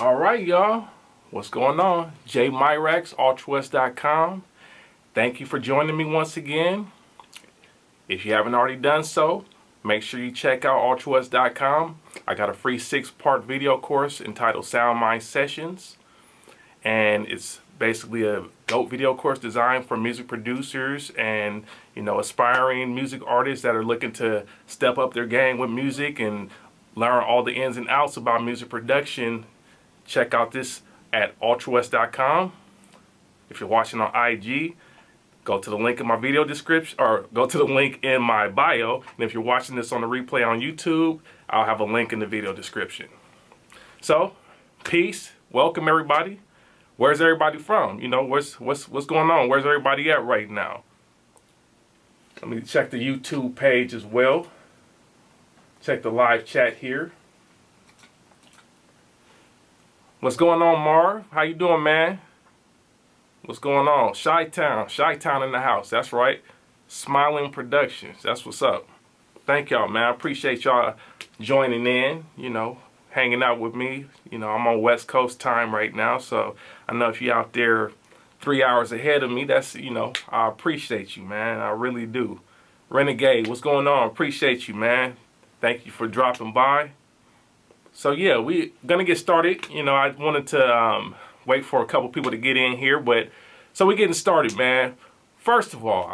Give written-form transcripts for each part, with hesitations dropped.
All right, y'all. What's going on? JMyrax, ultrawest.com. Thank you for joining me once again. If you haven't already done so, make sure you check out ultrawest.com. I got a free 6-part video course entitled Sound Mind Sessions. And it's basically a dope video course designed for music producers and, aspiring music artists that are looking to step up their game with music and learn all the ins and outs about music production. Check out this at ultrawest.com. If you're watching on IG, go to the link in my video description, or go to the link in my bio. And if you're watching this on the replay on YouTube, I'll have a link in the video description. So, peace. Welcome everybody. Where's everybody from? What's going on? Where's everybody at right now? Let me check the YouTube page as well. Check the live chat here. What's going on, Marv? How you doing, man? What's going on? Chi-Town in the house. That's right. Smiling Productions. That's what's up. Thank y'all, man. I appreciate y'all joining in, hanging out with me. I'm on West Coast time right now, so I know if you're out there 3 hours ahead of me, that's, I appreciate you, man. I really do. Renegade, what's going on? Appreciate you, man. Thank you for dropping by. So yeah, we're gonna get started. I wanted to wait for a couple people to get in here, but so we're getting started, man. First of all,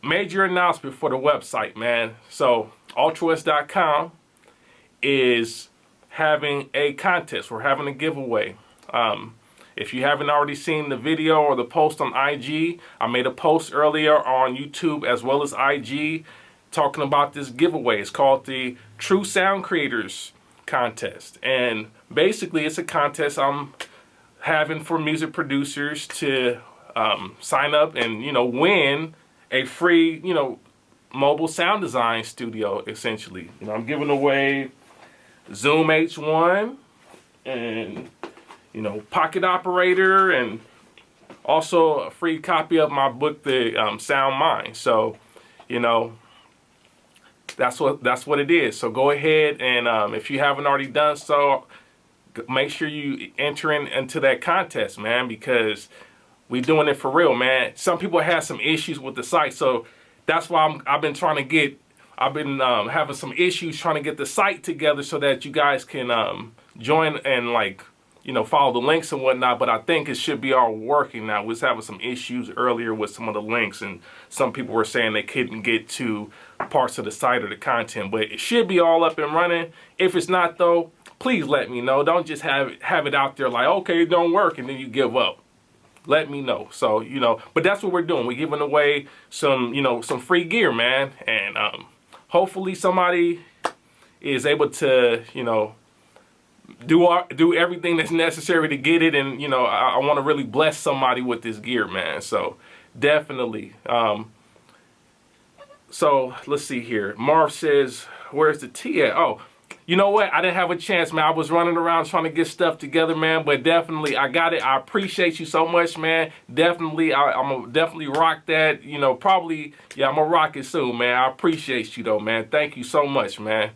major announcement for the website, man. So ultrawest.com is having a contest. We're having a giveaway. If you haven't already seen the video or the post on IG, I made a post earlier on YouTube as well as IG talking about this giveaway. It's called the True Sound Creators Contest. And basically it's a contest I'm having for music producers to sign up and, win a free, mobile sound design studio, essentially. I'm giving away Zoom H1 and, Pocket Operator, and also a free copy of my book, The Sound Mind. So, that's what it is. So go ahead and if you haven't already done so, make sure you enter into that contest, man, because we're doing it for real, man. Some people have some issues with the site, so that's why I've been having some issues trying to get the site together so that you guys can join and follow the links and whatnot. But I think it should be all working now. We was having some issues earlier with some of the links, and some people were saying they couldn't get to parts of the site or the content, but it should be all up and running. If it's not though, please let me know. Don't just have it out there like, okay, it don't work, and then you give up. Let me know. So, but that's what we're doing. We're giving away some, some free gear, man. And hopefully somebody is able to, do everything that's necessary to get it. And, I want to really bless somebody with this gear, man. So definitely. So let's see here. Marv says, where's the tea at? Oh, you know what? I didn't have a chance, man. I was running around trying to get stuff together, man. But definitely, I got it. I appreciate you so much, man. Definitely, I'm going to definitely rock that. Probably, yeah, I'm going to rock it soon, man. I appreciate you, though, man. Thank you so much, man.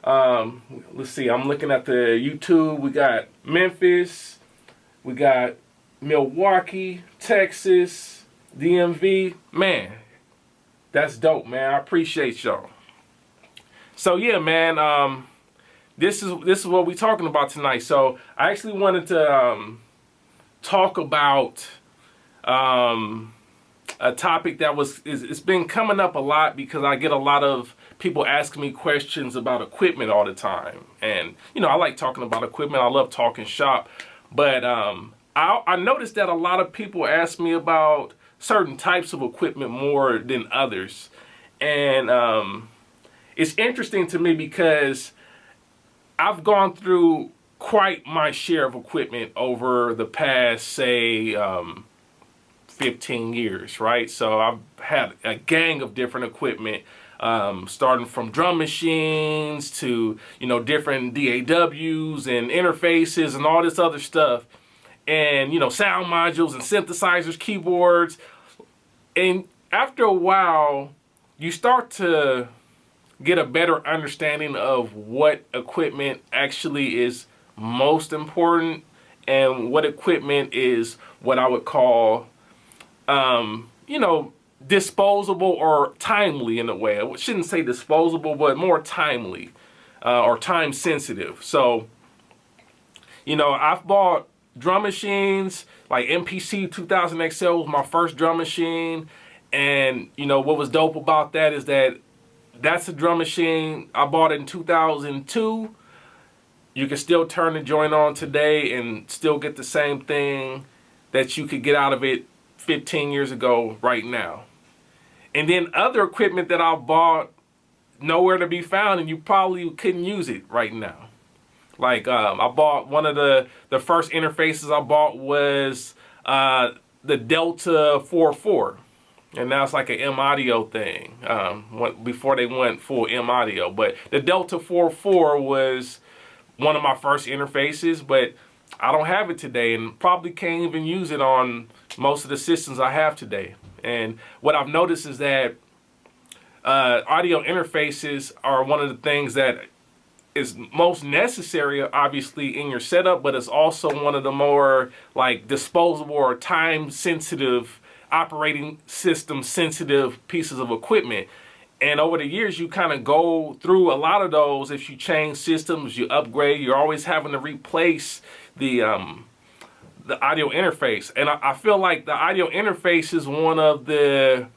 Let's see. I'm looking at the YouTube. We got Memphis. We got Milwaukee, Texas, DMV. Man, that's dope, man. I appreciate y'all. So yeah, man, this is what we're talking about tonight. So I actually wanted to talk about a topic that it's been coming up a lot, because I get a lot of people asking me questions about equipment all the time. And I like talking about equipment. I love talking shop. But I noticed that a lot of people ask me about certain types of equipment more than others. And it's interesting to me because I've gone through quite my share of equipment over the past, say, 15 years, right? So I've had a gang of different equipment, starting from drum machines to, different DAWs and interfaces and all this other stuff. And, sound modules and synthesizers, keyboards. And after a while, you start to get a better understanding of what equipment actually is most important, and what equipment is what I would call, you know, disposable or timely in a way. I shouldn't say disposable, but more timely or time sensitive. So, you know, I've bought drum machines like MPC 2000 XL was my first drum machine. And, you know, what was dope about that is that that's a drum machine. I bought it in 2002. You can still turn the joint on today and still get the same thing that you could get out of it 15 years ago right now. And then other equipment that I bought, nowhere to be found, and you probably couldn't use it right now. Like I bought one of the first interfaces I bought was the Delta 404. And now it's like an M audio thing before they went full M audio. But the Delta 404 was one of my first interfaces, but I don't have it today and probably can't even use it on most of the systems I have today. And what I've noticed is that audio interfaces are one of the things that is most necessary, obviously, in your setup, but it's also one of the more like disposable or time sensitive, operating system sensitive pieces of equipment. And over the years, you kind of go through a lot of those. If you change systems, you upgrade, you're always having to replace the audio interface. And I feel like the audio interface is one of the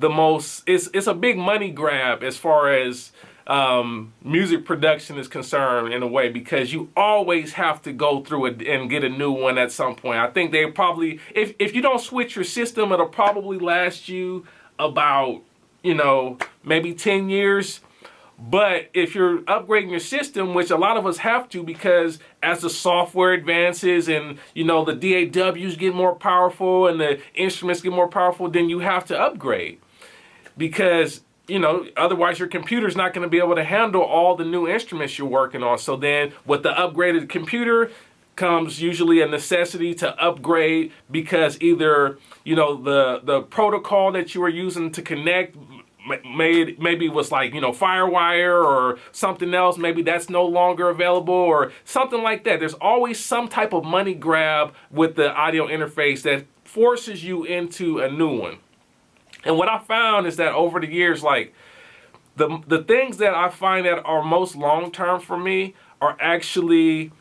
most, it's a big money grab as far as music production is concerned in a way, because you always have to go through it and get a new one at some point. I think they probably, if you don't switch your system, it'll probably last you about, you know, maybe 10 years. But if you're upgrading your system, which a lot of us have to, because as the software advances and, you know, the DAWs get more powerful and the instruments get more powerful, then you have to upgrade. Because, you know, otherwise your computer's not going to be able to handle all the new instruments you're working on. So then with the upgraded computer comes usually a necessity to upgrade, because either, you know, the protocol that you were using to connect maybe was like, you know, Firewire or something else. Maybe that's no longer available or something like that. There's always some type of money grab with the audio interface that forces you into a new one. And what I found is that over the years, like the things that I find that are most long-term for me are actually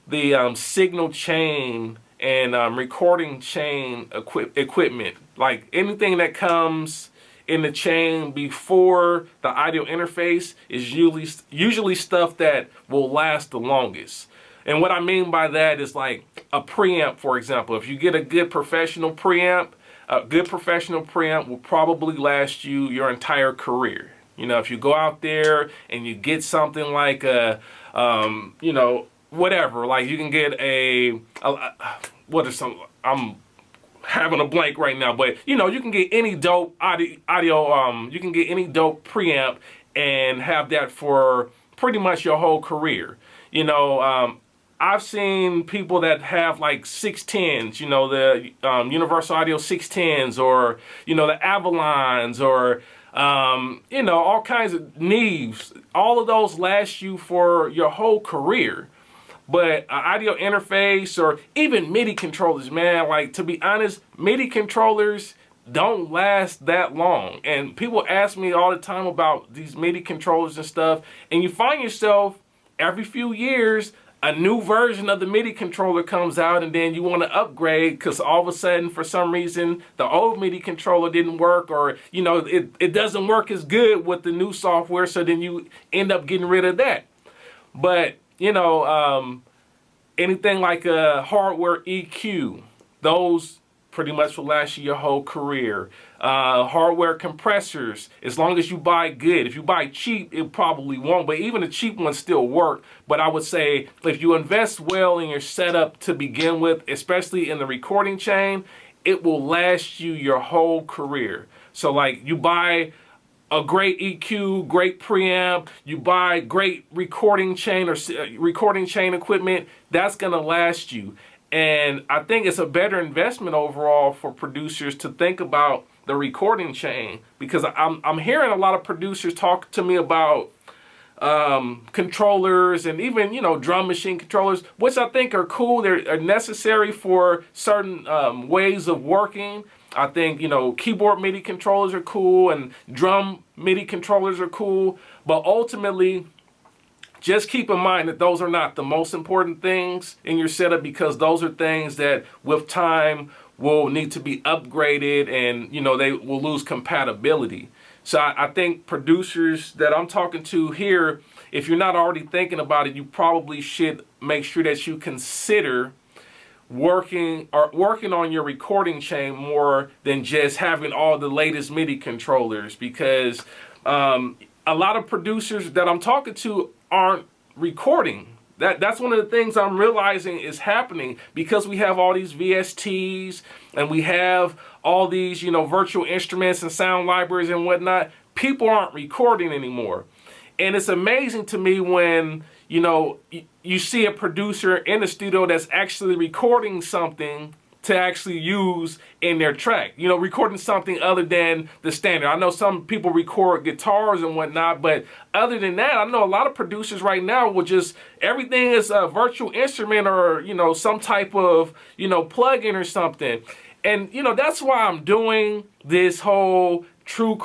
the signal chain and recording chain equipment. Like anything that comes in the chain before the audio interface is usually stuff that will last the longest. And what I mean by that is like a preamp, for example. If you get a good professional preamp will probably last you your entire career. You know, if you go out there and you get something like a, you know, whatever, like you can get what is some, I'm having a blank right now, but you know, you can get any dope audio, you can get any dope preamp and have that for pretty much your whole career. You know, I've seen people that have like 610s, you know, the Universal Audio 610s, or, you know, the Avalons, or, you know, all kinds of Neves. All of those last you for your whole career. But an audio interface or even MIDI controllers, man, like, to be honest, MIDI controllers don't last that long. And people ask me all the time about these MIDI controllers and stuff, and you find yourself every few years a new version of the MIDI controller comes out, and then you want to upgrade because all of a sudden, for some reason, the old MIDI controller didn't work, or, you know, it doesn't work as good with the new software, so then you end up getting rid of that. But, you know, anything like a hardware EQ, those pretty much will last you your whole career. Hardware compressors, as long as you buy good. If you buy cheap, it probably won't, but even the cheap ones still work. But I would say if you invest well in your setup to begin with, especially in the recording chain, it will last you your whole career. So like, you buy a great EQ, great preamp, you buy great recording chain or recording chain equipment, that's gonna last you. And I think it's a better investment overall for producers to think about the recording chain, because I'm hearing a lot of producers talk to me about controllers and even, you know, drum machine controllers, which I think are cool. They're necessary for certain ways of working. I think, you know, keyboard MIDI controllers are cool and drum MIDI controllers are cool. But ultimately, just keep in mind that those are not the most important things in your setup, because those are things that with time will need to be upgraded and, you know, they will lose compatibility. So I think producers that I'm talking to here, if you're not already thinking about it, you probably should make sure that you consider working on your recording chain more than just having all the latest MIDI controllers, because a lot of producers that I'm talking to aren't recording. That's one of the things I'm realizing is happening, because we have all these VSTs and we have all these, you know, virtual instruments and sound libraries and whatnot. People aren't recording anymore. And it's amazing to me when, you know, you see a producer in the studio that's actually recording something to actually use in their track, you know, recording something other than the standard. I know some people record guitars and whatnot, but other than that, I know a lot of producers right now will just, everything is a virtual instrument or, you know, some type of, you know, plug-in or something. And, you know, that's why I'm doing this whole true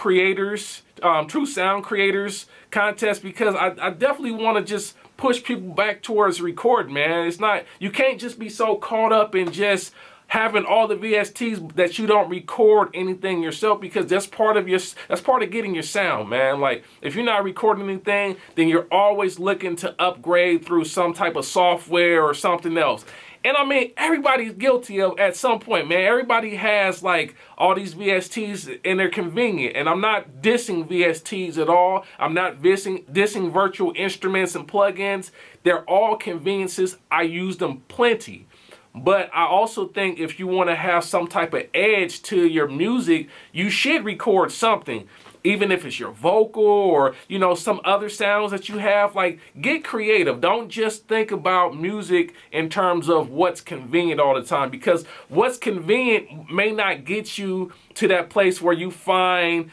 sound creators contest, because I definitely want to just push people back towards recording, man. It's not, you can't just be so caught up in just having all the VSTs that you don't record anything yourself, because that's part of getting your sound, man. Like, if you're not recording anything, then you're always looking to upgrade through some type of software or something else. And I mean, everybody's guilty of at some point, man. Everybody has like all these VSTs and they're convenient. And I'm not dissing VSTs at all. I'm not dissing virtual instruments and plugins. They're all conveniences. I use them plenty. But I also think if you want to have some type of edge to your music, you should record something. Even if it's your vocal or, you know, some other sounds that you have. Like, get creative. Don't just think about music in terms of what's convenient all the time, because what's convenient may not get you to that place where you find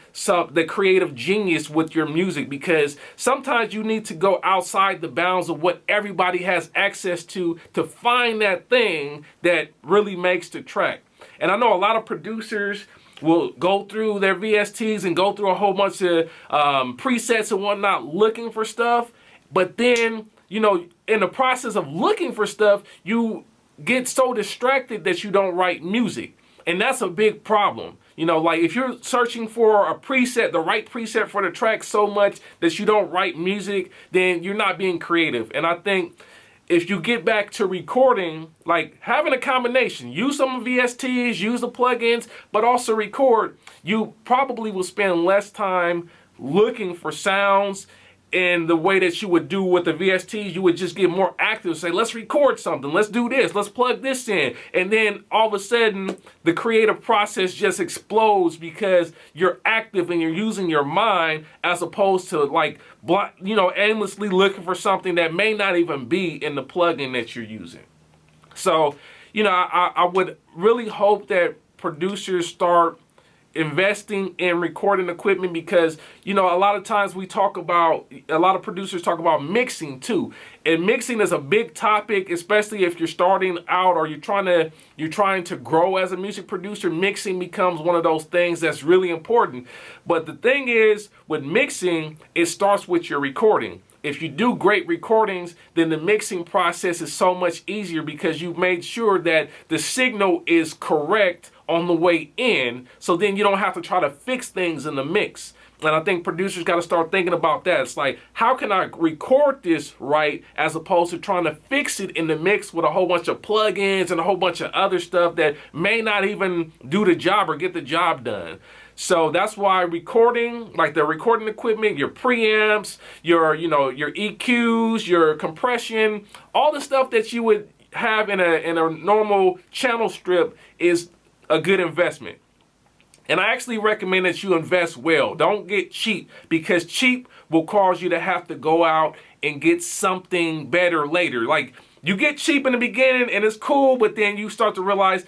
the creative genius with your music, because sometimes you need to go outside the bounds of what everybody has access to find that thing that really makes the track. And I know a lot of producers will go through their VSTs and go through a whole bunch of presets and whatnot looking for stuff. But then, you know, in the process of looking for stuff, you get so distracted that you don't write music. And that's a big problem. You know, like if you're searching for a preset, the right preset for the track so much that you don't write music, then you're not being creative. And I think if you get back to recording, like having a combination, use some VSTs, use the plugins, but also record, you probably will spend less time looking for sounds in the way that you would do with the VSTs. You would just get more active, say, let's record something, let's do this, let's plug this in. And then all of a sudden, the creative process just explodes because you're active and you're using your mind, as opposed to like, you know, aimlessly looking for something that may not even be in the plugin that you're using. So, you know, I would really hope that producers start investing in recording equipment, because, you know, a lot of times a lot of producers talk about mixing too. And mixing is a big topic, especially if you're starting out or you're trying to grow as a music producer. Mixing becomes one of those things that's really important. But the thing is, with mixing, it starts with your recording. If you do great recordings, then the mixing process is so much easier, because you've made sure that the signal is correct on the way in, so then you don't have to try to fix things in the mix. And I think producers got to start thinking about that. It's like, how can I record this right, as opposed to trying to fix it in the mix with a whole bunch of plugins and a whole bunch of other stuff that may not even do the job or get the job done. So that's why recording, like the recording equipment, your preamps, your EQs, your compression, all the stuff that you would have in a normal channel strip is a good investment. And I actually recommend that you invest well. Don't get cheap, because cheap will cause you to have to go out and get something better later. Like, you get cheap in the beginning and it's cool, but then you start to realize,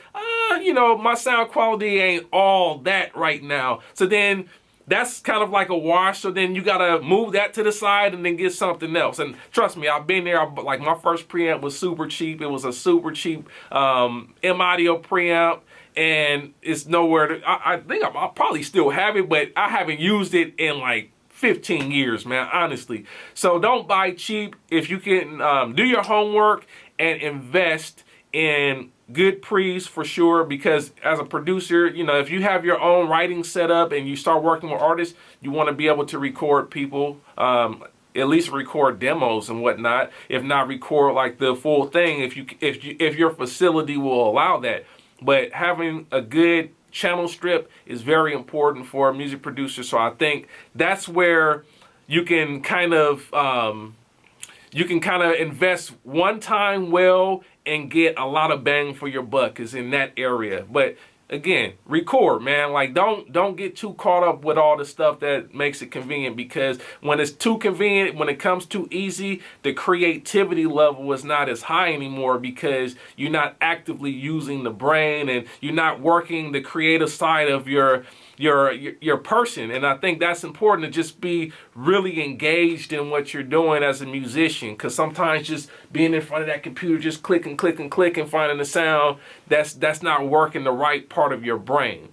you know, my sound quality ain't all that right now. So then that's kind of like a wash. So then you gotta move that to the side and then get something else. And trust me, I've been there. Like my first preamp was super cheap. It was a super cheap M Audio preamp, and it's nowhere to, I think I'll probably still have it, but I haven't used it in like 15 years, man, honestly. So don't buy cheap. If you can do your homework and invest in good pre's for sure, because as a producer, you know, if you have your own writing setup and you start working with artists, you want to be able to record people, at least record demos and whatnot, if not record like the full thing, if your facility will allow that. But having a good channel strip is very important for a music producer. So I think that's where you can kind of invest one time well and get a lot of bang for your buck is in that area. But again, record, man. Like don't get too caught up with all the stuff that makes it convenient, because when it's too convenient, when it comes too easy, the creativity level is not as high anymore, because you're not actively using the brain and you're not working the creative side of your person. And I think that's important, to just be really engaged in what you're doing as a musician, because sometimes just being in front of that computer, just clicking, finding the sound, that's not working the right part of your brain.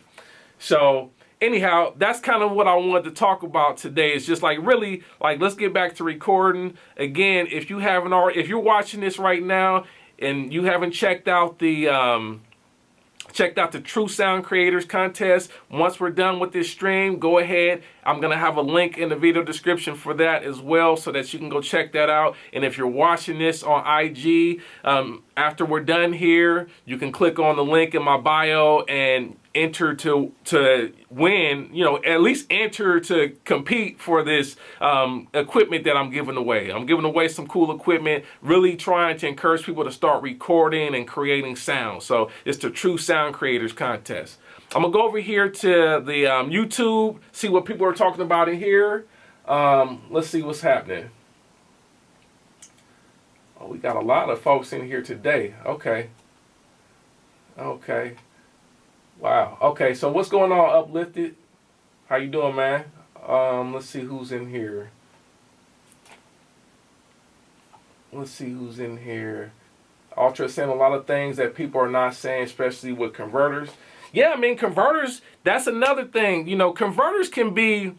So anyhow, that's kind of what I wanted to talk about today. It's just like, really, like, let's get back to recording. Again, if you're watching this right now and you haven't checked out the True Sound Creators Contest, once we're done with this stream, go ahead. I'm going to have a link in the video description for that as well, so that you can go check that out. And if you're watching this on IG, after we're done here, you can click on the link in my bio and enter to win, you know, at least enter to compete for this equipment that I'm giving away. I'm giving away some cool equipment, really trying to encourage people to start recording and creating sound. So it's the True Sound Creators Contest. I'm gonna go over here to the YouTube, see what people are talking about in here. Let's see what's happening. Oh, we got a lot of folks in here today. Okay. Wow. Okay, so what's going on, Uplifted? How you doing, man? Let's see who's in here. Ultra saying a lot of things that people are not saying, especially with converters. Yeah, I mean, converters, that's another thing. You know, converters can be,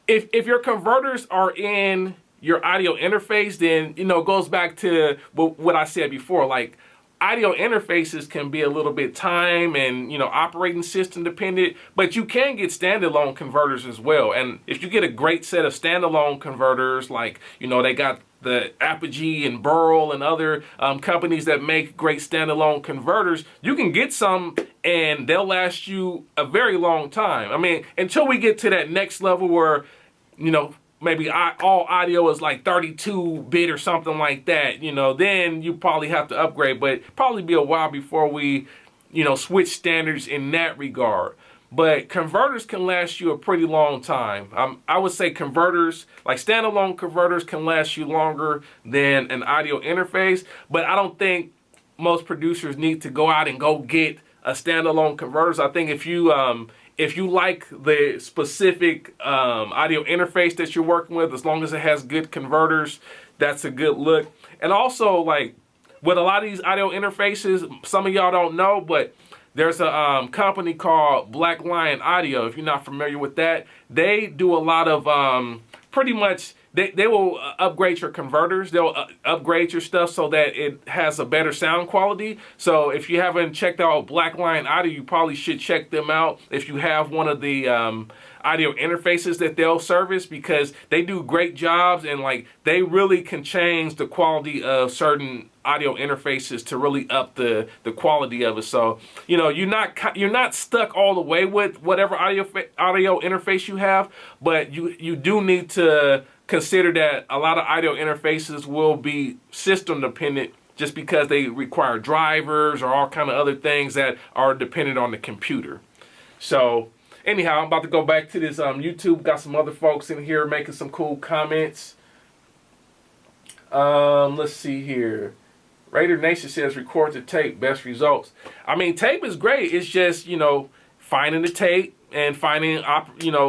if your converters are in your audio interface, then, you know, it goes back to what I said before. Like, audio interfaces can be a little bit time and, you know, operating system dependent, but you can get standalone converters as well. And if you get a great set of standalone converters, like, you know, they got the Apogee and Burl and other companies that make great standalone converters, you can get some and they'll last you a very long time. I mean, until we get to that next level where, you know, maybe all audio is like 32-bit or something like that, you know, then you probably have to upgrade, but probably be a while before we, you know, switch standards in that regard. But converters can last you a pretty long time. I would say converters, like standalone converters, can last you longer than an audio interface, but I don't think most producers need to go out and go get a standalone converters. I think if you like the specific audio interface that you're working with, as long as it has good converters, that's a good look. And also, like, with a lot of these audio interfaces, some of y'all don't know, but there's a company called Black Lion Audio. If you're not familiar with that, they do a lot of pretty much, they will upgrade your converters. They'll upgrade your stuff so that it has a better sound quality. So if you haven't checked out Black Lion Audio, you probably should check them out if you have one of the audio interfaces that they'll service, because they do great jobs, and like they really can change the quality of certain audio interfaces to really up the quality of it. So, you know, you're not stuck all the way with whatever audio interface you have, but you do need to consider that a lot of audio interfaces will be system dependent, just because they require drivers or all kind of other things that are dependent on the computer. So anyhow, I'm about to go back to this YouTube. Got some other folks in here making some cool comments. Let's see here. Raider Nation says record to tape, best results. I mean, tape is great. It's just, you know, finding the tape and finding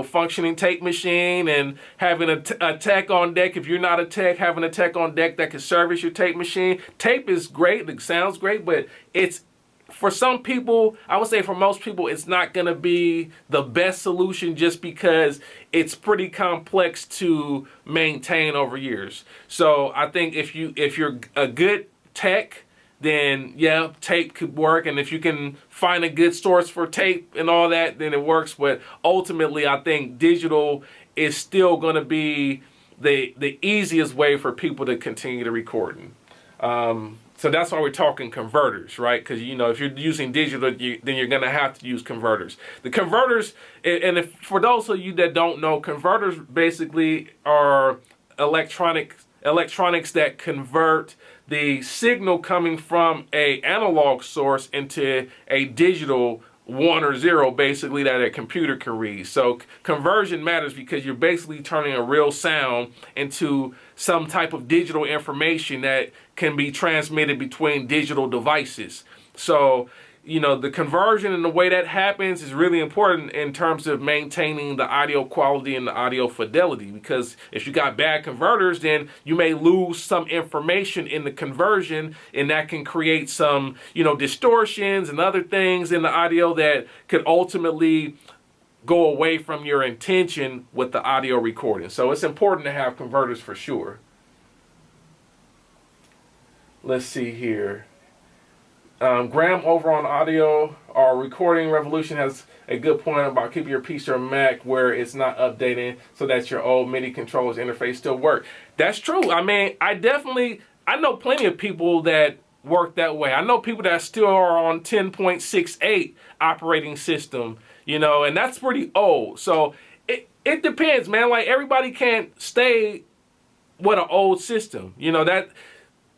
functioning tape machine and having a tech on deck. If you're not a tech, having a tech on deck that can service your tape machine. Tape is great, it sounds great, but it's, for some people, I would say for most people, it's not going to be the best solution just because it's pretty complex to maintain over years. So I think if you're a good tech, then yeah, tape could work. And if you can find a good source for tape and all that, then it works. But ultimately, I think digital is still going to be the easiest way for people to continue to recording. So that's why we're talking converters, right? Because, if you're using digital, then you're going to have to use converters. The converters, and for those of you that don't know, converters basically are electronics that convert the signal coming from a analog source into a digital 1 or 0, basically, that a computer can read. So conversion matters because you're basically turning a real sound into some type of digital information that can be transmitted between digital devices. So, the conversion and the way that happens is really important in terms of maintaining the audio quality and the audio fidelity, because if you got bad converters, then you may lose some information in the conversion, and that can create some, distortions and other things in the audio that could ultimately go away from your intention with the audio recording. So it's important to have converters for sure. Let's see here. Graham over on audio or recording revolution has a good point about keeping your PC or Mac where it's not updating so that your old MIDI controls interface still work. That's true. I mean, I know plenty of people that work that way. I know people that still are on 10.68 operating system, and that's pretty old. So it depends, man. Like, everybody can't stay with an old system.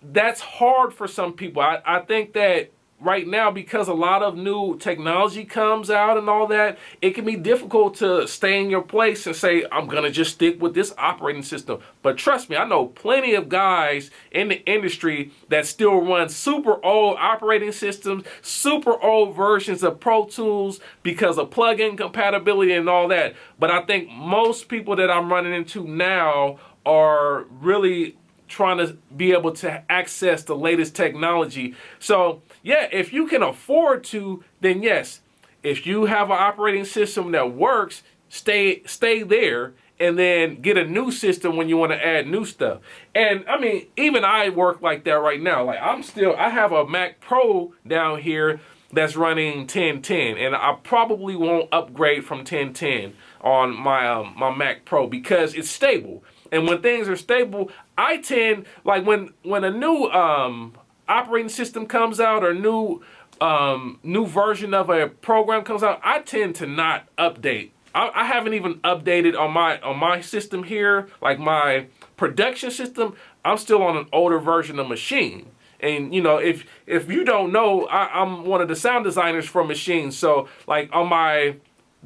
That's hard for some people. I think that right now, because a lot of new technology comes out and all that, it can be difficult to stay in your place and say, I'm going to just stick with this operating system. But trust me, I know plenty of guys in the industry that still run super old operating systems, super old versions of Pro Tools because of plug-in compatibility and all that. But I think most people that I'm running into now are really trying to be able to access the latest technology. So yeah, if you can afford to, then yes. If you have an operating system that works, stay there, and then get a new system when you want to add new stuff. And I mean, even I work like that right now. Like, I have a Mac Pro down here that's running 1010, and I probably won't upgrade from 1010 on my Mac Pro because it's stable. And when things are stable, I tend, like, when a new operating system comes out or new version of a program comes out, I tend to not update. I haven't even updated on my system here, like my production system. I'm still on an older version of Machine. And if you don't know, I'm one of the sound designers for Machine. So like on my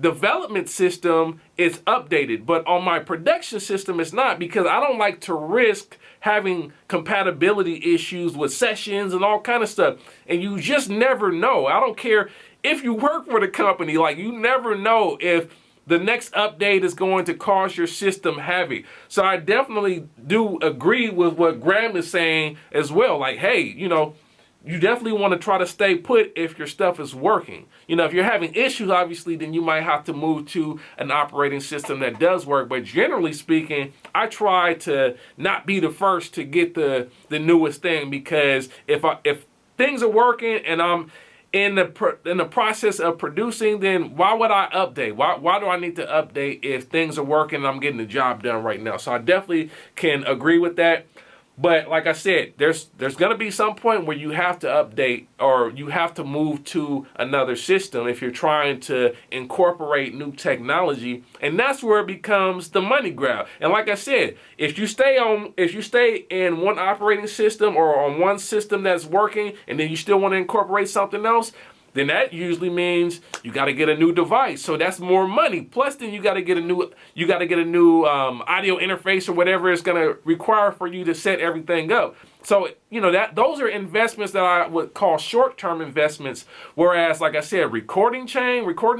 development system, it's updated, but on my production system, it's not, because I don't like to risk having compatibility issues with sessions and all kind of stuff. And you just never know. I don't care if you work for the company, like, you never know if the next update is going to cause your system havoc. So I definitely do agree with what Graham is saying as well. Like, hey, you definitely want to try to stay put if your stuff is working. If you're having issues, obviously, then you might have to move to an operating system that does work. But generally speaking, I try to not be the first to get the newest thing, because if things are working and I'm in the process of producing, then why would I update? Why do I need to update if things are working and I'm getting the job done right now? So I definitely can agree with that. But like I said, there's going to be some point where you have to update or you have to move to another system if you're trying to incorporate new technology, and that's where it becomes the money grab. And like I said, if you stay in one operating system or on one system that's working, and then you still want to incorporate something else, then that usually means you got to get a new device. So that's more money. Plus, then you got to get a new audio interface or whatever it's going to require for you to set everything up. So, you know, that those are investments that I would call short-term investments. Whereas, like I said, recording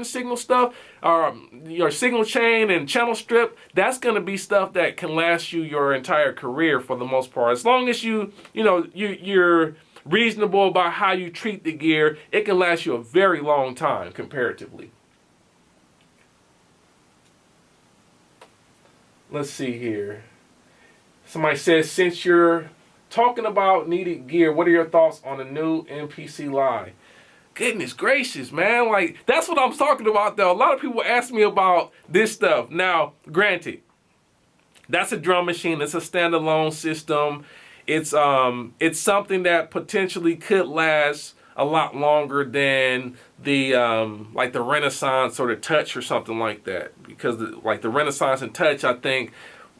signal stuff, your signal chain and channel strip, that's going to be stuff that can last you your entire career for the most part. As long as you're reasonable about how you treat the gear, it can last you a very long time comparatively. Let's see here. Somebody says, since you're talking about needed gear, what are your thoughts on the new MPC Live? Goodness gracious, man. Like, that's what I'm talking about, though. A lot of people ask me about this stuff. Now, granted, that's a drum machine. It's a standalone system. It's something that potentially could last a lot longer than the like the Renaissance or the Touch or something like that. Because like the Renaissance and Touch, I think,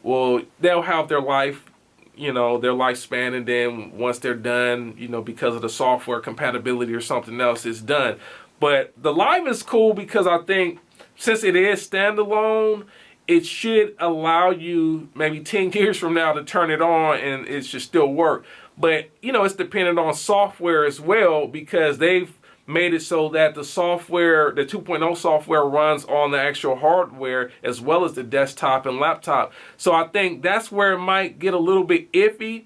well, they'll have their life, you know, their lifespan, and then once they're done, you know, because of the software compatibility or something else, it's done. But the Live is cool because I think since it is standalone, it should allow you maybe 10 years from now to turn it on and it should still work. But, you know, it's dependent on software as well, because they've made it so that the software, the 2.0 software, runs on the actual hardware as well as the desktop and laptop. So I think that's where it might get a little bit iffy.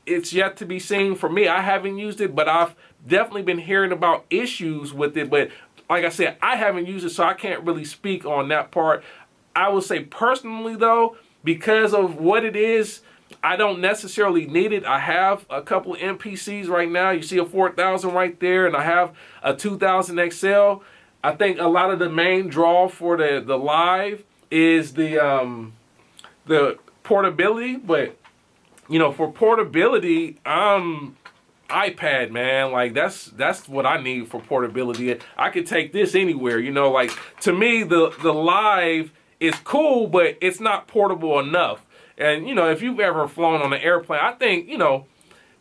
It's yet to be seen for me. I haven't used it, but I've definitely been hearing about issues with it. But like I said, I haven't used it, so I can't really speak on that part. I would say personally, though, because of what it is, I don't necessarily need it. I have a couple of MPCs right now. You see a 4000 right there, and I have a 2000 XL. I think a lot of the main draw for the Live is the portability. But, you know, for portability, iPad, man. Like, that's what I need for portability. I could take this anywhere, you know. Like, to me, the Live is cool, but it's not portable enough. And, you know, if you've ever flown on an airplane, I think, you know,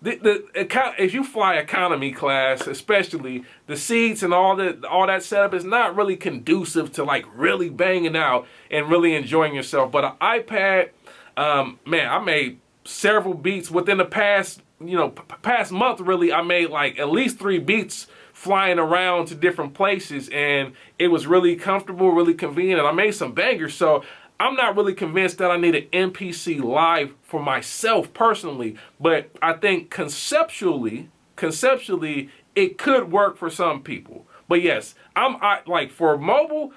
if you fly economy class, especially, the seats and all that setup is not really conducive to, like, really banging out and really enjoying yourself. But an iPad, man, I made several beats within the past, you know, past month, really. I made, like, at least 3 beats flying around to different places, and it was really comfortable, really convenient, and I made some bangers. So I'm not really convinced that I need an MPC Live for myself personally, but I think conceptually, it could work for some people. But yes, like for mobile,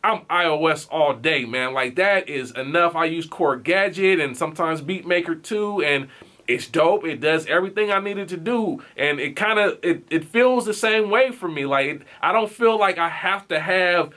I'm iOS all day, man. Like, that is enough. I use Core Gadget and sometimes Beatmaker too, and it's dope. It does everything I needed to do, and it kind of it feels the same way for me. Like, I don't feel like I have to have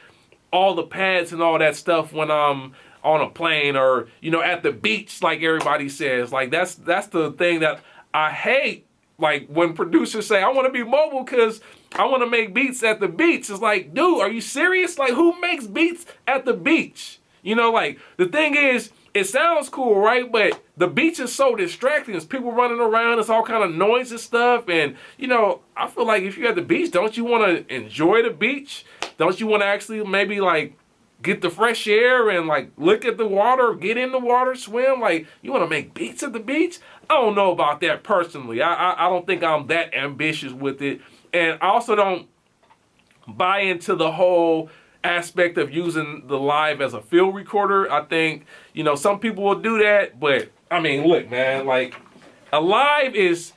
all the pads and all that stuff when I'm on a plane or, you know, at the beach, like everybody says. Like, that's the thing that I hate. Like, when producers say, I want to be mobile because I want to make beats at the beach. It's like, dude, are you serious? Like, who makes beats at the beach? You know, like, the thing is, it sounds cool, right? But the beach is so distracting. There's people running around. It's all kind of noise and stuff. And, you know, I feel like if you're at the beach, don't you want to enjoy the beach? Don't you want to actually maybe, like, get the fresh air and, like, look at the water, get in the water, swim? Like, you want to make beats at the beach? I don't know about that personally. I don't think I'm that ambitious with it. And I also don't buy into the whole aspect of using the Live as a field recorder. I think, you know, some people will do that, but I mean, look, man, like, a Live is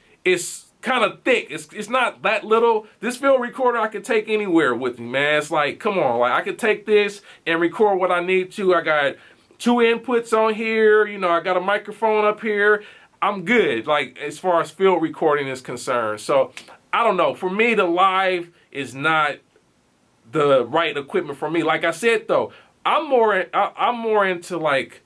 kind of thick. It's not that little. This field recorder I could take anywhere with me, man. It's like, come on, like, I could take this and record what I need to. I got 2 inputs on here, you know, I got a microphone up here. I'm good, like, as far as field recording is concerned. So I don't know. For me, the Live is not the right equipment for me. Like I said, though, I'm more into, like,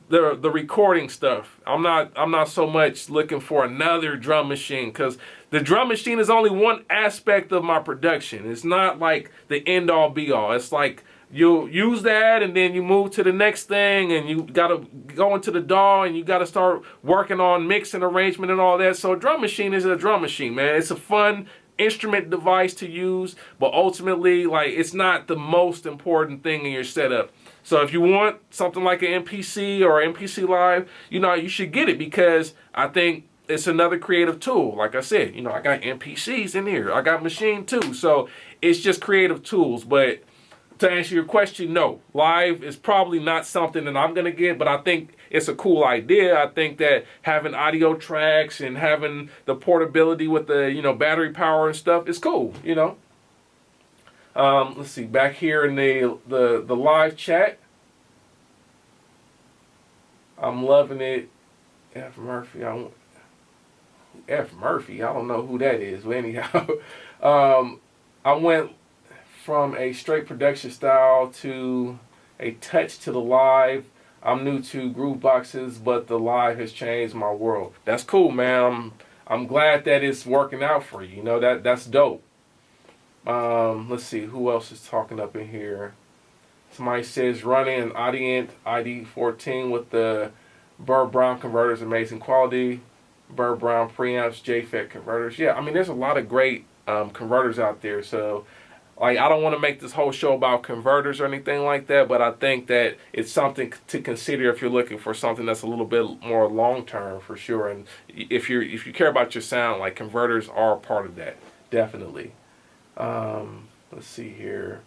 the recording stuff. I'm not so much looking for another drum machine, because the drum machine is only one aspect of my production. It's not like the end all be all. It's like you'll use that and then you move to the next thing, and you gotta go into the DAW and you gotta start working on mix and arrangement and all that. So a drum machine is a drum machine, man. It's a fun instrument device to use, but ultimately, like, it's not the most important thing in your setup. So if you want something like an MPC or MPC Live, you know, you should get it, because I think it's another creative tool. Like I said, you know, I got MPCs in here. I got Machine too. So it's just creative tools. But to answer your question, no. Live is probably not something that I'm going to get, but I think it's a cool idea. I think that having audio tracks and having the portability with the, you know, battery power and stuff is cool, you know. Let's see, back here in the live chat. I'm loving it. F. Murphy, I don't know who that is, but anyhow, I went from a straight production style to a touch to the live. I'm new to grooveboxes, but the live has changed my world. That's cool, man. I'm glad that it's working out for you. You know, that's dope. Let's see, who else is talking up in here? Somebody says running an Audient ID14 with the Burr Brown converters, amazing quality. Burr Brown preamps, JFET converters. Yeah, I mean, there's a lot of great converters out there. So, like, I don't want to make this whole show about converters or anything like that, but I think that it's something to consider if you're looking for something that's a little bit more long-term for sure. And if you care about your sound, like, converters are a part of that, definitely. Let's see here.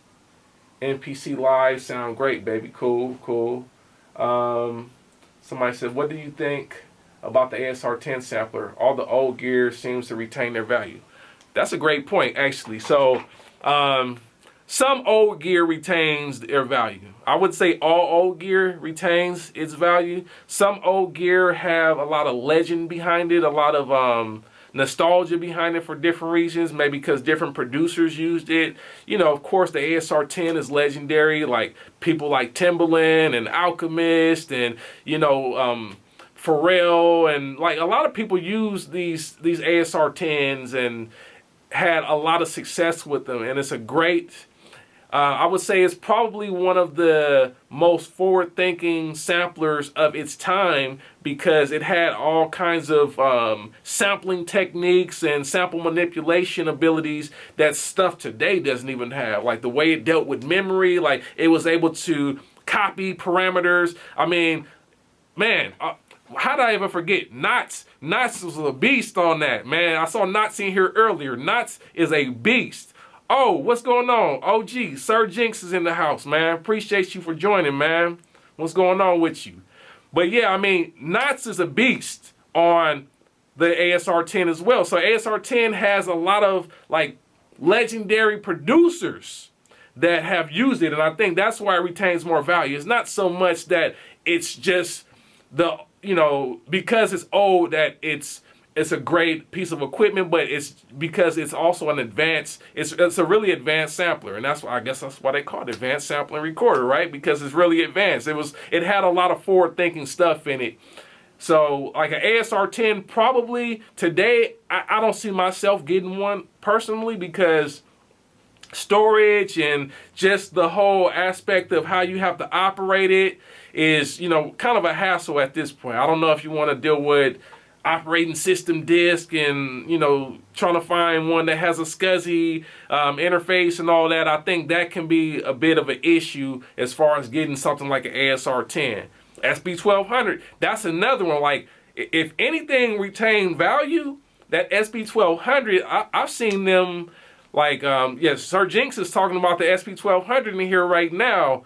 MPC Live sound great, baby. Cool. Somebody said, what do you think about the ASR10 sampler? All the old gear seems to retain their value. That's a great point, actually. So, some old gear retains their value. I would say all old gear retains its value. Some old gear have a lot of legend behind it, a lot of nostalgia behind it for different reasons, maybe because different producers used it. You know, of course, the ASR10 is legendary, like people like Timbaland and Alchemist and, you know, Pharrell, and like a lot of people use these ASR10s and had a lot of success with them, and it's a great, I would say it's probably one of the most forward-thinking samplers of its time because it had all kinds of sampling techniques and sample manipulation abilities that stuff today doesn't even have. Like the way it dealt with memory, like it was able to copy parameters. I mean, man, how did I ever forget? Knots was a beast on that, man. I saw Knots in here earlier. Knots is a beast. Oh, what's going on? OG, Sir Jinx is in the house, man. Appreciate you for joining, man. What's going on with you? But yeah, I mean, Knots is a beast on the ASR10 as well. So ASR10 has a lot of like legendary producers that have used it, and I think that's why it retains more value. It's not so much that it's just the, you know, because it's old that it's a great piece of equipment, but it's because it's also an advanced, it's a really advanced sampler, and that's why, I guess that's why they call it advanced sampling recorder, right? Because it's really advanced. It had a lot of forward-thinking stuff in it. So like an ASR10, probably today, I don't see myself getting one personally because storage and just the whole aspect of how you have to operate it is, you know, kind of a hassle at this point. I don't know if you want to deal with operating system disk and, you know, trying to find one that has a SCSI interface and all that. I think that can be a bit of an issue as far as getting something like an ASR10. SP-1200, that's another one. Like, if anything retained value, that SP-1200, I've seen them, like, yes, Sir Jinx is talking about the SP-1200 in here right now.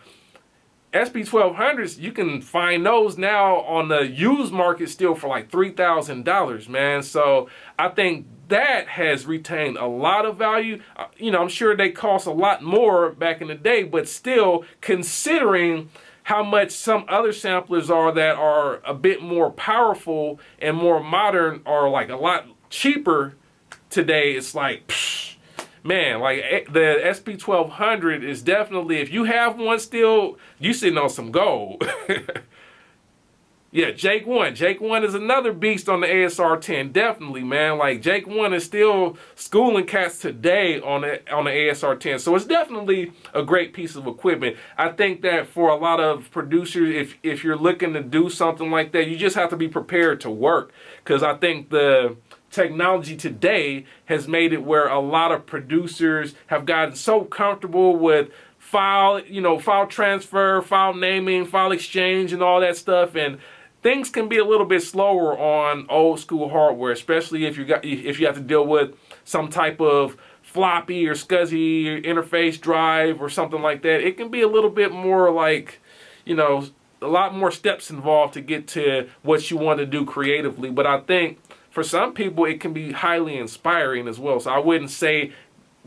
SP-1200s, you can find those now on the used market still for like $3,000, man. So I think that has retained a lot of value. You know, I'm sure they cost a lot more back in the day, but still, considering how much some other samplers are that are a bit more powerful and more modern are like a lot cheaper today, it's like, psh, man, like the SP-1200 is definitely, if you have one still, you sitting on some gold. Yeah, Jake 1. Jake 1 is another beast on the ASR10, definitely, man. Like, Jake 1 is still schooling cats today on the ASR10. So it's definitely a great piece of equipment. I think that for a lot of producers, if you're looking to do something like that, you just have to be prepared to work. Because I think the technology today has made it where a lot of producers have gotten so comfortable with file transfer, file naming, file exchange, and all that stuff. And things can be a little bit slower on old school hardware, especially if you have to deal with some type of floppy or SCSI interface drive or something like that. It can be a little bit more like, you know, a lot more steps involved to get to what you want to do creatively. But I think for some people it can be highly inspiring as well. So I wouldn't say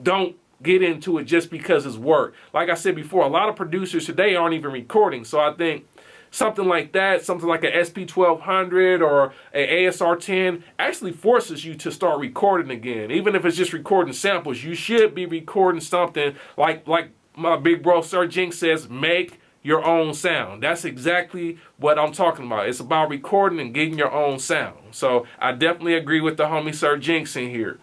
don't get into it just because it's work. Like I said before, a lot of producers today aren't even recording. So I think something like that, something like an SP-1200 or an ASR-10 actually forces you to start recording again. Even if it's just recording samples, you should be recording something like my big bro Sir Jinx says, make your own sound. That's exactly what I'm talking about. It's about recording and getting your own sound. So I definitely agree with the homie Sir Jinx in here.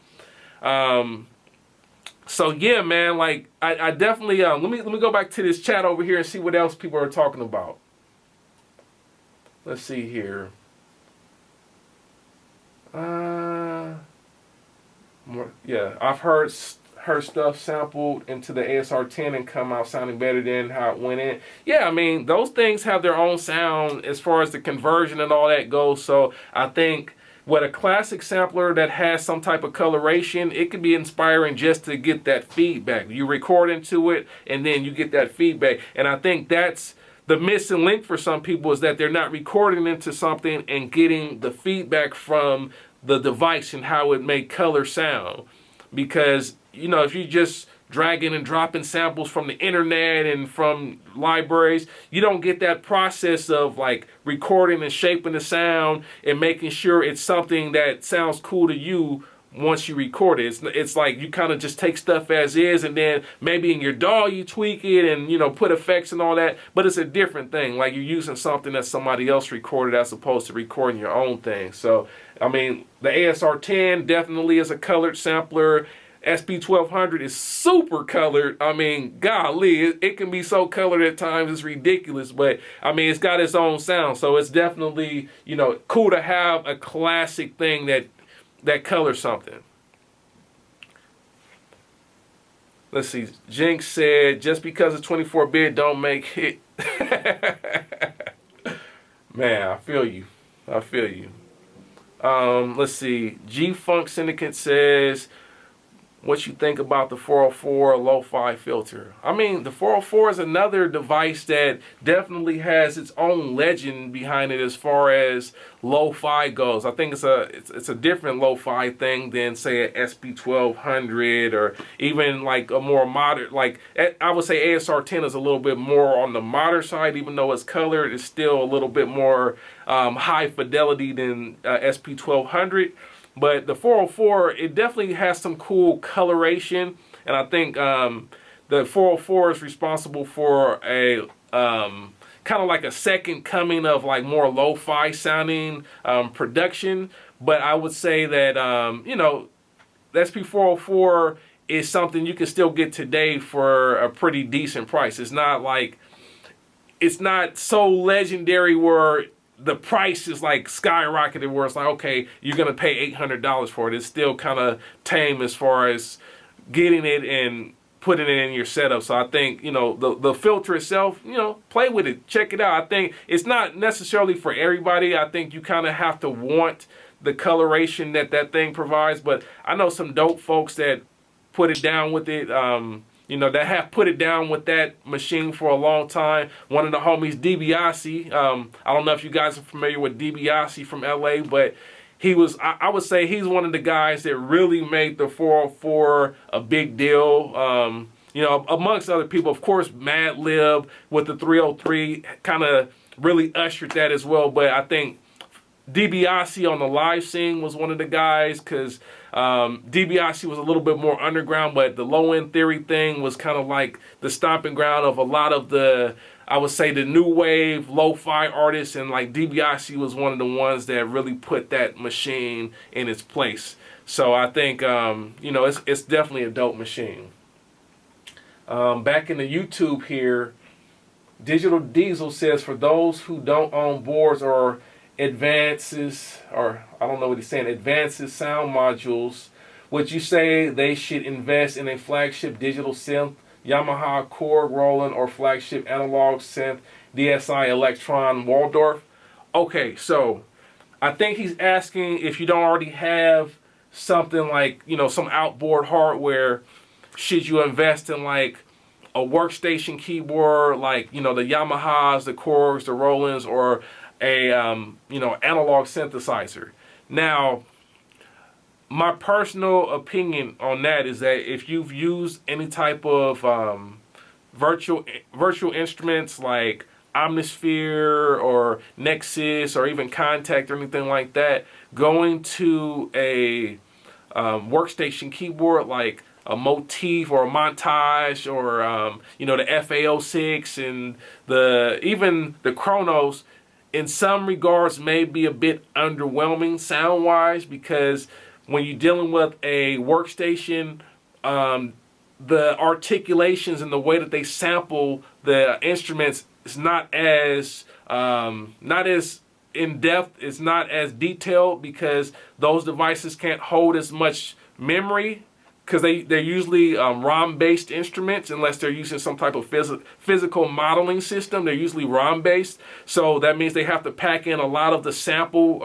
So yeah, man, like I definitely let me go back to this chat over here and see what else people are talking about. Let's see here. Yeah, I've heard her stuff sampled into the ASR-10 and come out sounding better than how it went in. Yeah, I mean, those things have their own sound as far as the conversion and all that goes. So I think with a classic sampler that has some type of coloration, it can be inspiring just to get that feedback. You record into it and then you get that feedback. And I think that's the missing link for some people, is that they're not recording into something and getting the feedback from the device and how it may color sound. Because, you know, if you just dragging and dropping samples from the internet and from libraries, you don't get that process of like recording and shaping the sound and making sure it's something that sounds cool to you once you record it. It's like you kind of just take stuff as is, and then maybe in your DAW you tweak it and, you know, put effects and all that, but it's a different thing. Like you're using something that somebody else recorded as opposed to recording your own thing. So, I mean, the ASR-10 definitely is a colored sampler. SP-1200 is super colored. I mean, golly, it can be so colored at times, it's ridiculous. But, I mean, it's got its own sound. So it's definitely, you know, cool to have a classic thing that colors something. Let's see. Jinx said, just because it's 24-bit don't make it. Man, I feel you. I feel you. Let's see. G-Funk Syndicate says, what you think about the 404 lo-fi filter? I mean, the 404 is another device that definitely has its own legend behind it as far as lo-fi goes. I think it's a different lo-fi thing than, say, an SP-1200 or even like a more modern, like I would say ASR-10 is a little bit more on the modern side. Even though it's colored, it's still a little bit more high fidelity than SP-1200. But the 404, it definitely has some cool coloration, and I think the 404 is responsible for a kind of like a second coming of like more lo-fi sounding production. But I would say that you know, the SP-404 is something you can still get today for a pretty decent price. It's not like, it's not so legendary where the price is like skyrocketed where it's like, okay, you're going to pay $800 for it. It's still kind of tame as far as getting it and putting it in your setup. So I think, you know, the filter itself, you know, play with it, check it out. I think it's not necessarily for everybody. I think you kind of have to want the coloration that thing provides. But I know some dope folks that put it down with it. You know, that have put it down with that machine for a long time. One of the homies, DiBiase. I don't know if you guys are familiar with DiBiase from LA, but he was, I would say he's one of the guys that really made the 404 a big deal. You know, amongst other people, of course, Madlib with the 303 kind of really ushered that as well. But I think DiBiase on the live scene was one of the guys, because DiBiase was a little bit more underground, but the Low End Theory thing was kind of like the stomping ground of a lot of the, I would say, the new wave lo-fi artists, and like DiBiase was one of the ones that really put that machine in its place. So I think, you know, it's definitely a dope machine. Back in the YouTube here, Digital Diesel says, for those who don't own boards or advances, or I don't know what he's saying, advances sound modules, would you say they should invest in a flagship digital synth, Yamaha Korg, Roland, or flagship analog synth, DSI, Electron, Waldorf? Okay, so I think he's asking if you don't already have something like, you know, some outboard hardware, should you invest in like a workstation keyboard, like, you know, the Yamahas, the Korgs, the Rolands, or a, you know, analog synthesizer. Now, my personal opinion on that is that if you've used any type of virtual instruments like Omnisphere or Nexus or even Contact or anything like that, going to a workstation keyboard like a Motif or a Montage or you know, the FA06 and even the Kronos, in some regards may be a bit underwhelming sound wise, because when you're dealing with a workstation, the articulations and the way that they sample the instruments is not as in depth, it's not as detailed, because those devices can't hold as much memory, because they're usually ROM-based instruments, unless they're using some type of physical modeling system. They're usually ROM-based, so that means they have to pack in a lot of the sample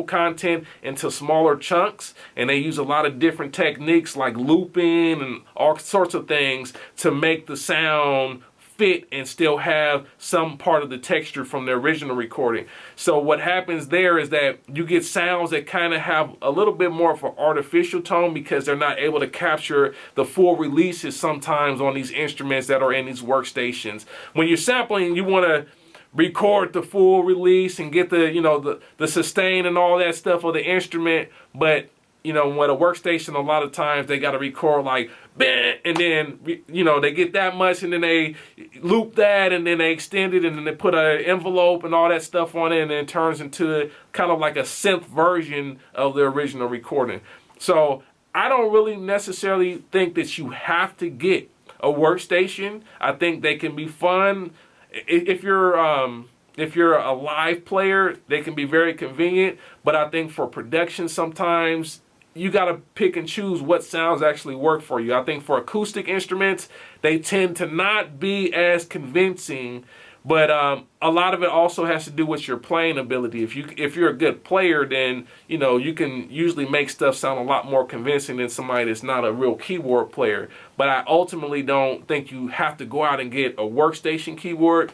content into smaller chunks, and they use a lot of different techniques like looping and all sorts of things to make the sound fit and still have some part of the texture from the original recording. So what happens there is that you get sounds that kind of have a little bit more of an artificial tone, because they're not able to capture the full releases sometimes on these instruments that are in these workstations. When you're sampling, you want to record the full release and get the, you know, the sustain and all that stuff of the instrument, but you know, with a workstation, a lot of times they got to record like, and then, you know, they get that much and then they loop that and then they extend it and then they put an envelope and all that stuff on it, and then it turns into kind of like a synth version of the original recording. So I don't really necessarily think that you have to get a workstation. I think they can be fun. If you're a live player, they can be very convenient, but I think for production sometimes you got to pick and choose what sounds actually work for you. I think for acoustic instruments, they tend to not be as convincing, but a lot of it also has to do with your playing ability. If you're a good player, then you know you can usually make stuff sound a lot more convincing than somebody that's not a real keyboard player. But I ultimately don't think you have to go out and get a workstation keyboard.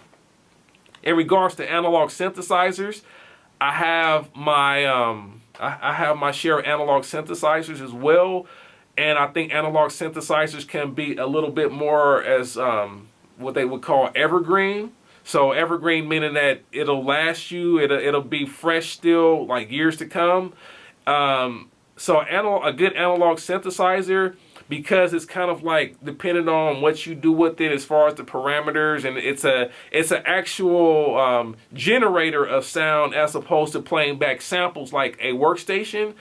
In regards to analog synthesizers, I have my share of analog synthesizers as well, and I think analog synthesizers can be a little bit more as what they would call evergreen. So evergreen meaning that it'll last you, it'll be fresh still, like years to come. So a good analog synthesizer, because it's kind of like depending on what you do with it as far as the parameters, and it's an actual generator of sound as opposed to playing back samples like a workstation.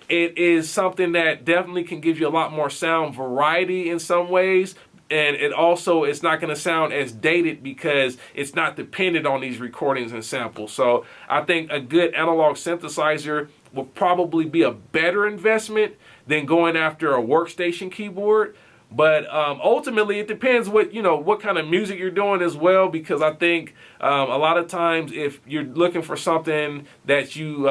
It is something that definitely can give you a lot more sound variety in some ways, and it's not going to sound as dated because it's not dependent on these recordings and samples. So I think a good analog synthesizer will probably be a better investment than going after a workstation keyboard. But ultimately, it depends what kind of music you're doing as well, because I think a lot of times if you're looking for something that you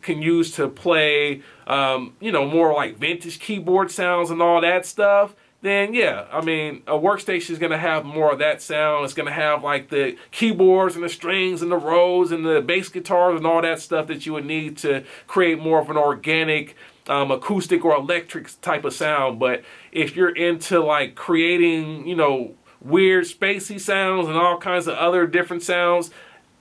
can use to play, more like vintage keyboard sounds and all that stuff, then yeah, I mean, a workstation is going to have more of that sound. It's going to have like the keyboards and the strings and the Rhodes and the bass guitars and all that stuff that you would need to create more of an organic acoustic or electric type of sound. But if you're into like creating, weird spacey sounds and all kinds of other different sounds,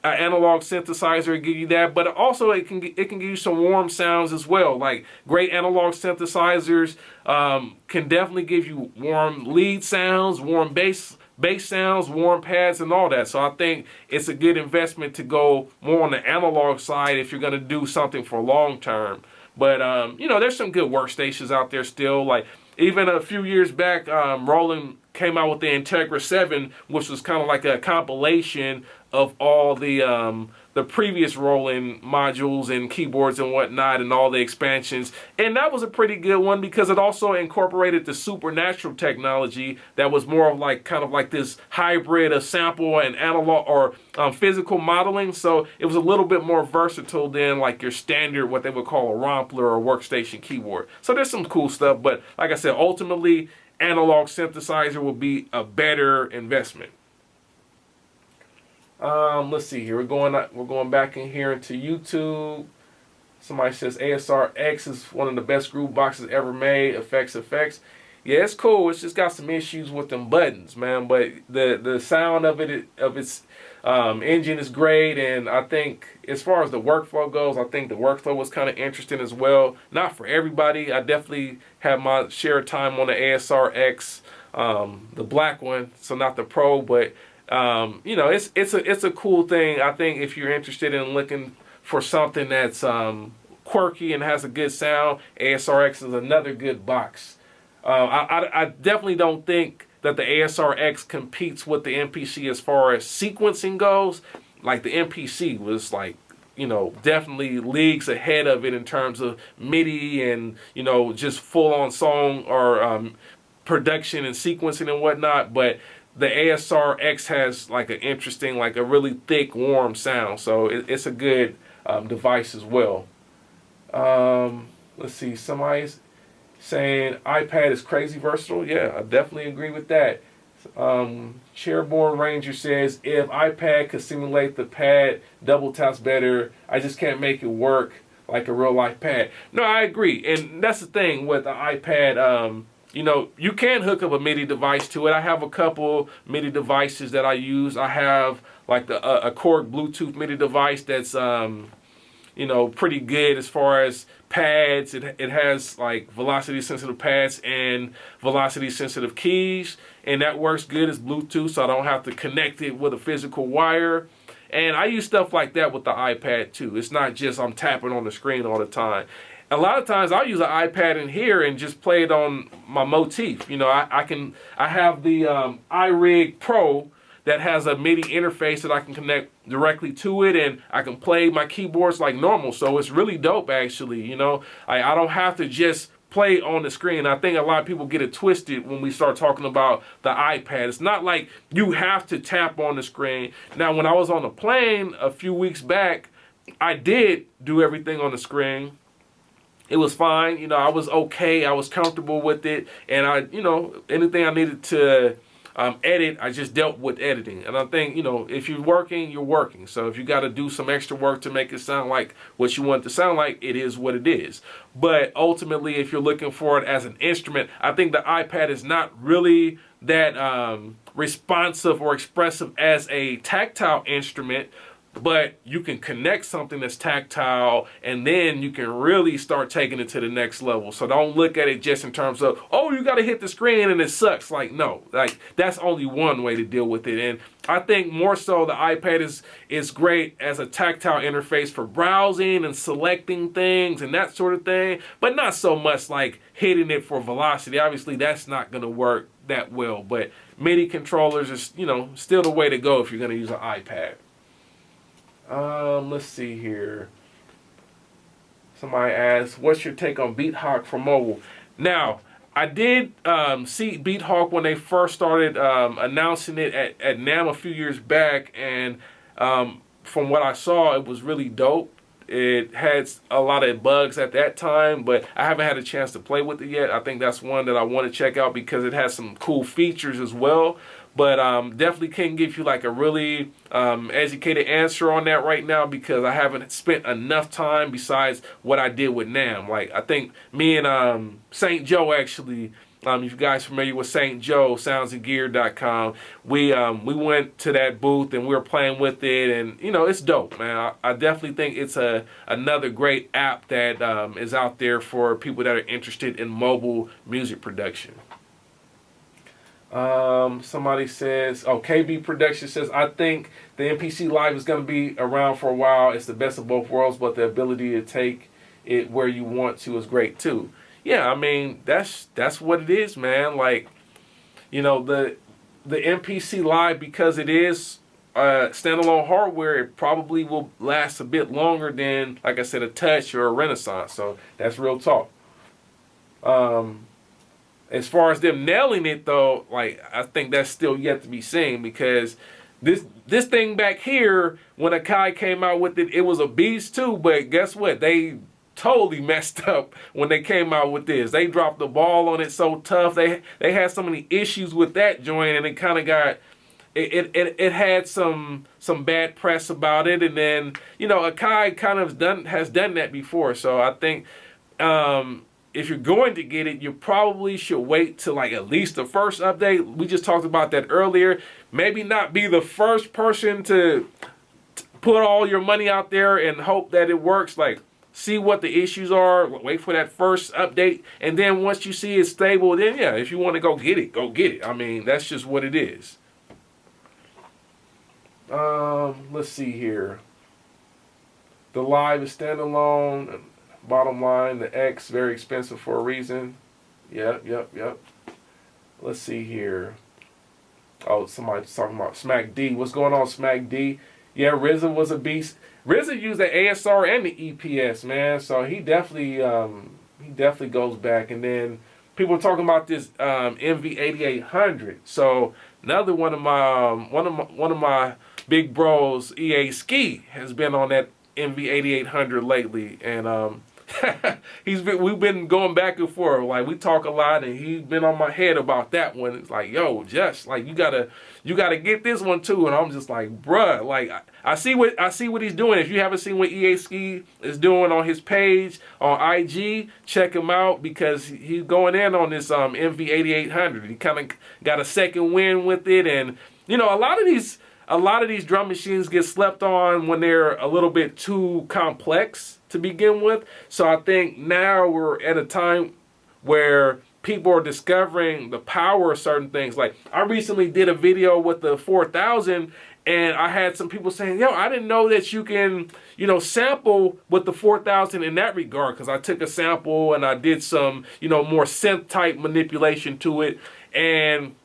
an analog synthesizer will give you that. But also it can give you some warm sounds as well. Like great analog synthesizers can definitely give you warm lead sounds, warm bass sounds, warm pads, and all that. So I think it's a good investment to go more on the analog side if you're going to do something for long term. But there's some good workstations out there still. Like even a few years back, Roland came out with the Integra 7, which was kind of like a compilation of all the previous Roland modules and keyboards and whatnot and all the expansions. And that was a pretty good one because it also incorporated the supernatural technology that was more of like kind of like this hybrid of sample and analog or physical modeling. So it was a little bit more versatile than like your standard, what they would call a Rompler or workstation keyboard. So there's some cool stuff. But like I said, ultimately, analog synthesizer will be a better investment. Let's see here. We're going back in here into YouTube. Somebody says ASR X is one of the best grooveboxes ever made. Effects. Yeah, it's cool. It's just got some issues with them buttons, man. But the sound of its engine is great, and I think as far as the workflow goes, I think the workflow was kind of interesting as well. Not for everybody. I definitely have my share of time on the ASR X, the black one, so not the Pro, but. You know, it's a cool thing. I think if you're interested in looking for something that's quirky and has a good sound, ASRX is another good box. I definitely don't think that the ASRX competes with the MPC as far as sequencing goes. Like the MPC was like, you know, definitely leagues ahead of it in terms of MIDI and, you know, just full on song or production and sequencing and whatnot. But the ASR X has like an interesting, like a really thick, warm sound. So it's a good device as well. Let's see, somebody's saying iPad is crazy versatile. Yeah, I definitely agree with that. Chairborne Ranger says, if iPad could simulate the pad double taps better, I just can't make it work like a real life pad. No, I agree. And that's the thing with the iPad. You know, you can hook up a MIDI device to it. I have a couple MIDI devices that I use. I have like a Korg Bluetooth MIDI device that's, you know, pretty good as far as pads. It has like velocity sensitive pads and velocity sensitive keys. And that works good as Bluetooth, so I don't have to connect it with a physical wire. And I use stuff like that with the iPad too. It's not just I'm tapping on the screen all the time. A lot of times I'll use an iPad in here and just play it on my Motif. You know, I have the iRig Pro that has a MIDI interface that I can connect directly to it, and I can play my keyboards like normal. So it's really dope, actually. You know, I don't have to just play on the screen. I think a lot of people get it twisted when we start talking about the iPad. It's not like you have to tap on the screen. Now, when I was on the plane a few weeks back, I did do everything on the screen. It was fine, you know, I was okay, I was comfortable with it, and you know, anything I needed to edit, I just dealt with editing. And I think, you know, if you're working, you're working. So if you got to do some extra work to make it sound like what you want it to sound like, it is what it is. But ultimately, if you're looking for it as an instrument, I think the iPad is not really that responsive or expressive as a tactile instrument. But you can connect something that's tactile, and then you can really start taking it to the next level. So don't look at it just in terms of, oh, you got to hit the screen and it sucks. Like, no, like that's only one way to deal with it. And I think more so the iPad is great as a tactile interface for browsing and selecting things and that sort of thing, but not so much like hitting it for velocity. Obviously, that's not going to work that well. But MIDI controllers is, you know, still the way to go if you're going to use an iPad. Let's see here. Somebody asked, what's your take on BeatHawk for mobile? Now, I did see BeatHawk when they first started announcing it at NAMM a few years back, and from what I saw, it was really dope. It had a lot of bugs at that time, but I haven't had a chance to play with it yet. I think that's one that I want to check out because it has some cool features as well. But definitely can't give you like a really educated answer on that right now because I haven't spent enough time besides what I did with NAMM. Like I think me and St. Joe actually, if you guys are familiar with St. Joe, soundsandgear.com, we went to that booth and we were playing with it, and you know, it's dope, man. I definitely think it's another great app that is out there for people that are interested in mobile music production. Somebody says, KB Production says, I think the MPC Live is going to be around for a while. It's the best of both worlds, but the ability to take it where you want to is great too. Yeah, I mean, that's what it is, man. Like, you know, the MPC Live, because it is standalone hardware, it probably will last a bit longer than, like I said, a Touch or a Renaissance. So that's real talk. As far as them nailing it, though, like, I think that's still yet to be seen, because this thing back here, when Akai came out with it, it was a beast too. But guess what? They totally messed up when they came out with this. They dropped the ball on it so tough. They had so many issues with that joint, and it kind of got it had some bad press about it. And then, you know, Akai kind of has done that before. So I think if you're going to get it, you probably should wait till like at least the first update. We just talked about that earlier. Maybe not be the first person to put all your money out there and hope that it works. Like, see what the issues are, wait for that first update, and then once you see it's stable, then yeah, if you want to go get it, go get it. I mean, that's just what it is. Let's see here. The Live is standalone. Bottom line, the X, very expensive for a reason. Yep. Let's see here. Oh, somebody's talking about Smack D. What's going on, Smack D? Yeah, RZA was a beast. RZA used the ASR and the EPS, man. So he definitely goes back. And then people are talking about this MV8800. So another one of my big bros, EA Ski, has been on that MV8800 lately, and we've been going back and forth. Like, we talk a lot, and he's been on my head about that one. It's like, yo, just like you gotta get this one too. And I'm just like, bruh, like I see what he's doing. If you haven't seen what EA Ski is doing on his page on IG, check him out, because he's going in on this MV8800. He kind of got a second win with it, and you know, a lot of these drum machines get slept on when they're a little bit too complex to begin with. So I think now we're at a time where people are discovering the power of certain things. Like, I recently did a video with the 4000, and I had some people saying, yo, I didn't know that you can, you know, sample with the 4000 in that regard, because I took a sample and I did some, you know, more synth type manipulation to it, and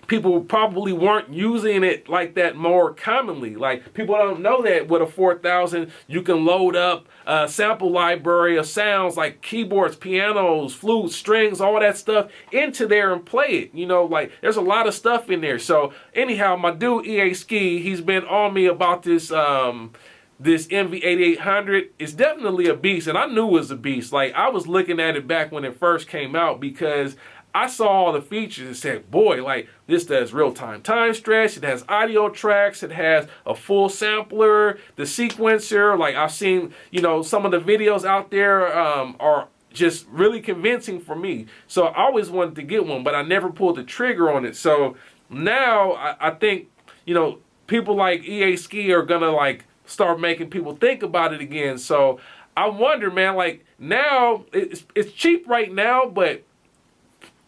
people probably weren't using it like that more commonly. Like, people don't know that with a 4000, you can load up a sample library of sounds like keyboards, pianos, flutes, strings, all that stuff into there and play it. You know, like, there's a lot of stuff in there. So anyhow, my dude EA Ski, he's been on me about this this MV8800. Is definitely a beast, and I knew it was a beast. Like, I was looking at it back when it first came out, because I saw all the features and said, boy, like, this does real-time time stretch, it has audio tracks, it has a full sampler, the sequencer. Like, I've seen, you know, some of the videos out there are just really convincing for me. So I always wanted to get one, but I never pulled the trigger on it. So now I think, you know, people like EA Ski are gonna, like, start making people think about it again. So I wonder, man, like, now it's cheap right now, but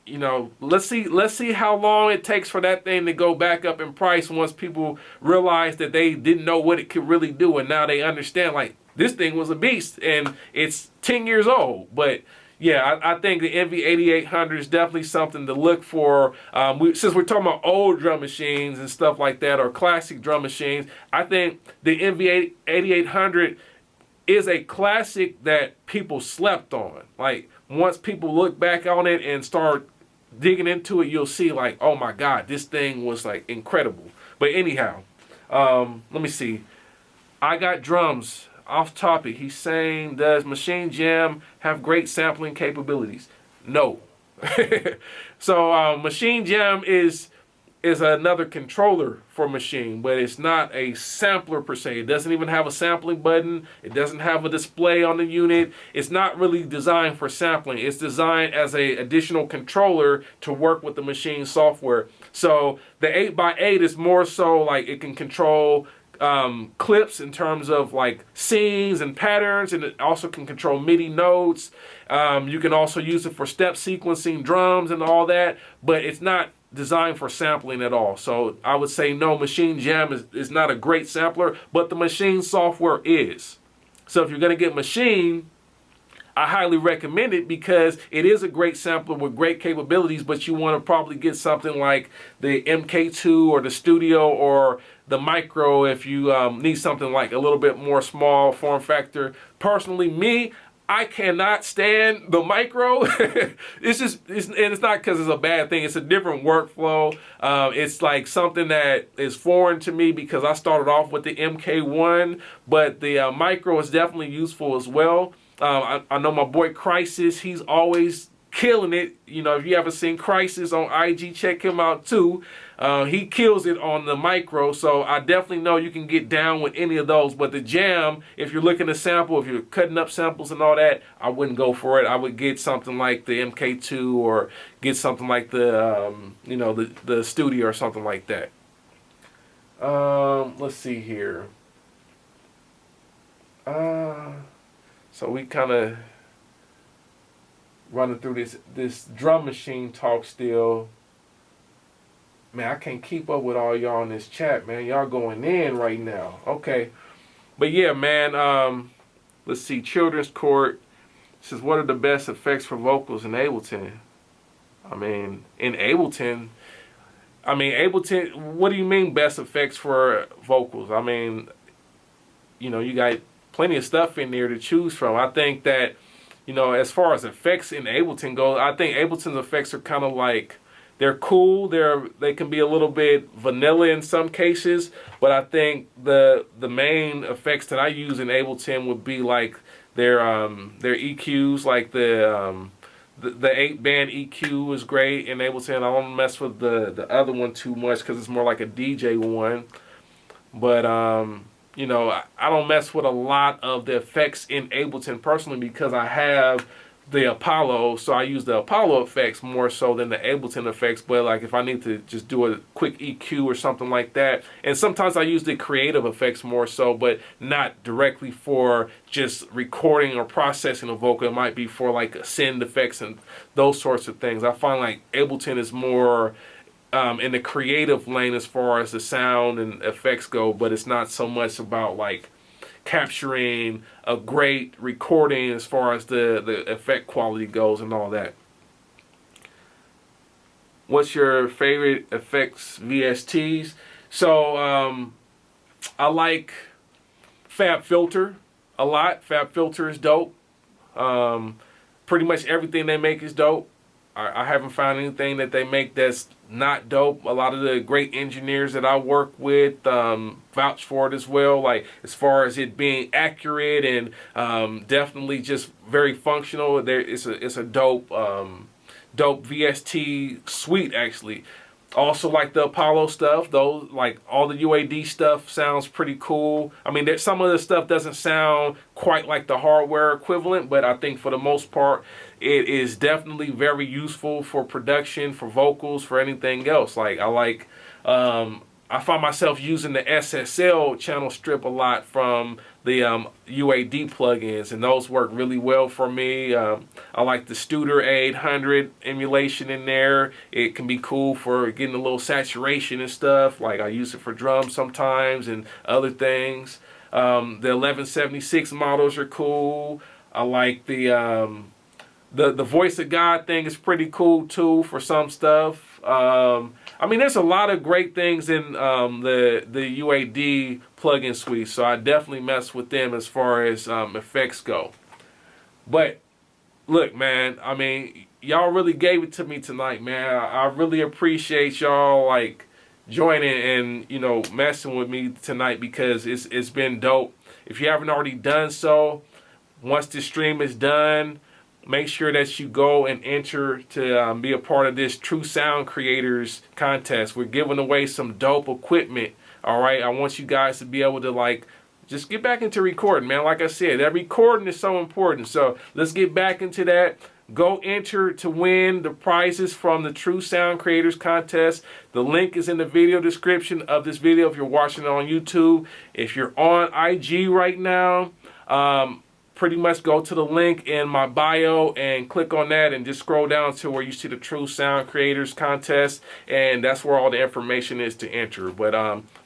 you know, let's see how long it takes for that thing to go back up in price once people realize that they didn't know what it could really do, and now they understand, like, this thing was a beast and it's 10 years old. But yeah, I think the MV8800 is definitely something to look for. Since we're talking about old drum machines and stuff like that, or classic drum machines, I think the MV8800 is a classic that people slept on. Like, once people look back on it and start digging into it, you'll see, like, oh my God, this thing was, like, incredible. But anyhow, let me see. I got drums. Off topic. He's saying, does Machine Jam have great sampling capabilities? No. So Machine Jam is another controller for Machine, but it's not a sampler per se. It doesn't even have a sampling button. It doesn't have a display on the unit. It's not really designed for sampling. It's designed as an additional controller to work with the Machine software. So the 8x8 is more so like it can control clips in terms of like scenes and patterns, and it also can control MIDI notes. You can also use it for step sequencing drums and all that, but it's not designed for sampling at all. So I would say no, Machine Jam is not a great sampler, but the Machine software is. So if you're going to get Machine, I highly recommend it because it is a great sampler with great capabilities, but you want to probably get something like the MK2 or the Studio or the Micro if you need something like a little bit more small form factor. Personally, I cannot stand the Micro. And it's not because it's a bad thing. It's a different workflow. It's like something that is foreign to me because I started off with the MK1, but the Micro is definitely useful as well. I know my boy Crisis, he's always killing it. You know, if you haven't seen Crisis on IG, check him out too. He kills it on the Micro, so I definitely know you can get down with any of those. But the Jam, if you're looking to sample, if you're cutting up samples and all that, I wouldn't go for it. I would get something like the MK2 or get something like the, you know, the Studio or something like that. Let's see here. So we kind of running through this drum machine talk still. Man, I can't keep up with all y'all in this chat, man. Y'all going in right now. Okay. But yeah, man, let's see. Children's Court says, what are the best effects for vocals in Ableton? I mean, in Ableton, what do you mean best effects for vocals? I mean, you know, you got plenty of stuff in there to choose from. I think that, you know, as far as effects in Ableton goes, I think Ableton's effects are kind of like, they're cool. They can be a little bit vanilla in some cases, but I think the main effects that I use in Ableton would be like their EQs, like the 8-band EQ is great in Ableton. I don't mess with the other one too much because it's more like a DJ one, but you know, I don't mess with a lot of the effects in Ableton personally because I have the Apollo, so I use the Apollo effects more so than the Ableton effects. But like if I need to just do a quick EQ or something like that, and sometimes I use the creative effects more so, but not directly for just recording or processing a vocal. It might be for like send effects and those sorts of things. I find like Ableton is more in the creative lane as far as the sound and effects go, but it's not so much about like capturing a great recording as far as the effect quality goes and all that. What's your favorite effects VSTs? So I like Fab Filter a lot. Fab Filter is dope. Pretty much everything they make is dope. I haven't found anything that they make that's not dope. A lot of the great engineers that I work with vouch for it as well. Like as far as it being accurate and definitely just very functional. It's a dope dope VST suite actually. Also like the Apollo stuff, those like all the UAD stuff sounds pretty cool. I mean, some of the stuff doesn't sound quite like the hardware equivalent, but I think for the most part, it is definitely very useful for production, for vocals, for anything else. Like I find myself using the SSL channel strip a lot from the UAD plugins, and those work really well for me. I like the Studer 800 emulation in there. It can be cool for getting a little saturation and stuff. Like I use it for drums sometimes and other things. The 1176 models are cool. I like the Voice of God thing is pretty cool too for some stuff. I mean, there's a lot of great things in the UAD plugin suite, so I definitely mess with them as far as effects go. But look, man, I mean, y'all really gave it to me tonight, man. I really appreciate y'all like joining and, you know, messing with me tonight because it's been dope. If you haven't already done so, once this stream is done, make sure that you go and enter to be a part of this True Sound Creators contest. We're giving away some dope equipment. All right, I want you guys to be able to like just get back into recording, man. Like I said, that recording is so important. So let's get back into that. Go enter to win the prizes from the True Sound Creators contest. The link is in the video description of this video if you're watching it on YouTube. If you're on IG right now, pretty much go to the link in my bio and click on that and just scroll down to where you see the True Sound Creators contest, and that's where all the information is to enter. But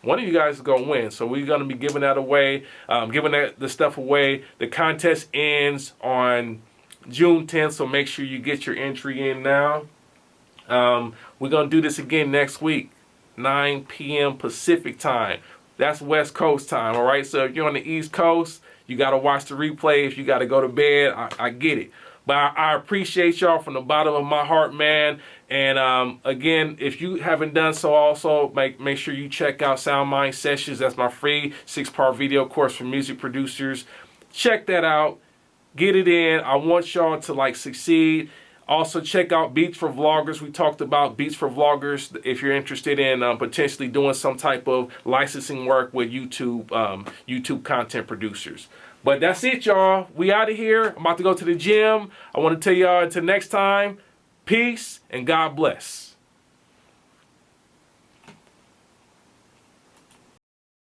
one of you guys is going to win, so we're going to be giving that away, giving the stuff away. The contest ends on June 10th, so make sure you get your entry in now. We're going to do this again next week, 9 p.m. Pacific time. That's West Coast time, all right? So if you're on the East Coast, you got to watch the replay. If you got to go to bed, I get it. But I appreciate y'all from the bottom of my heart, man. And again, if you haven't done so also, make sure you check out Sound Mind Sessions. That's my free 6-part video course for music producers. Check that out. Get it in. I want y'all to like succeed. Also, check out Beats for Vloggers. We talked about Beats for Vloggers if you're interested in potentially doing some type of licensing work with YouTube, YouTube content producers. But that's it, y'all. We out of here. I'm about to go to the gym. I want to tell y'all until next time, peace and God bless.